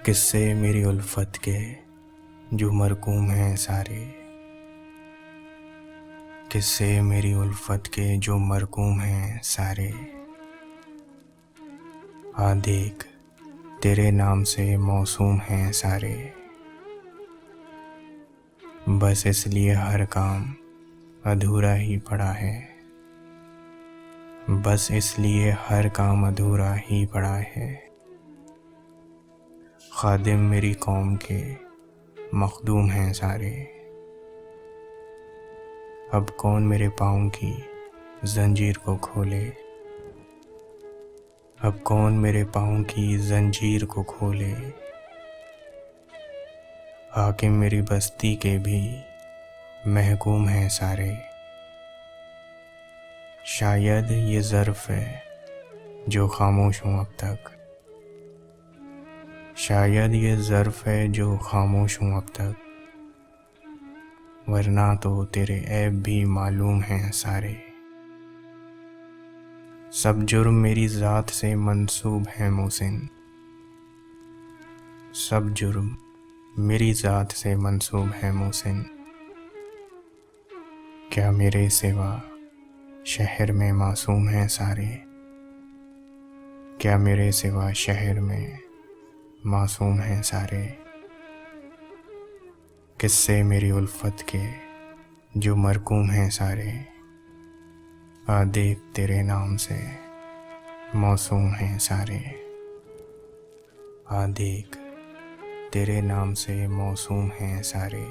किस्से मेरी उल्फत के जो मरकूम हैं सारे। किस्से मेरी उल्फत के जो मरकूम हैं सारे। आ देख तेरे नाम से मौसूम हैं सारे। बस इसलिए हर काम अधूरा ही पड़ा है। बस इसलिए हर काम अधूरा ही पड़ा है। खादिम मेरी कौम के मखदूम हैं सारे। अब कौन मेरे पाँव की जंजीर को खोले। अब कौन मेरे पाँव की जंजीर को खोले। हाकिम मेरी बस्ती के भी महकूम हैं सारे। शायद ये ज़र्फ़ है जो खामोश हूँ अब तक। शायद ये ज़र्फ़ है जो खामोश हूँ अब तक। वरना तो तेरे ऐब भी मालूम हैं सारे। सब जुर्म मेरी ज़ात से मंसूब हैं मोहसिन। सब जुर्म मेरी ज़ात से मंसूब हैं मोहसिन। क्या मेरे सिवा शहर में मासूम हैं सारे। क्या मेरे सिवा शहर में मासूम हैं सारे। किस्से मेरी उल्फत के जो मरकूम हैं सारे। आ देख तेरे नाम से मौसूम हैं सारे। आ देख तेरे नाम से मौसूम हैं सारे।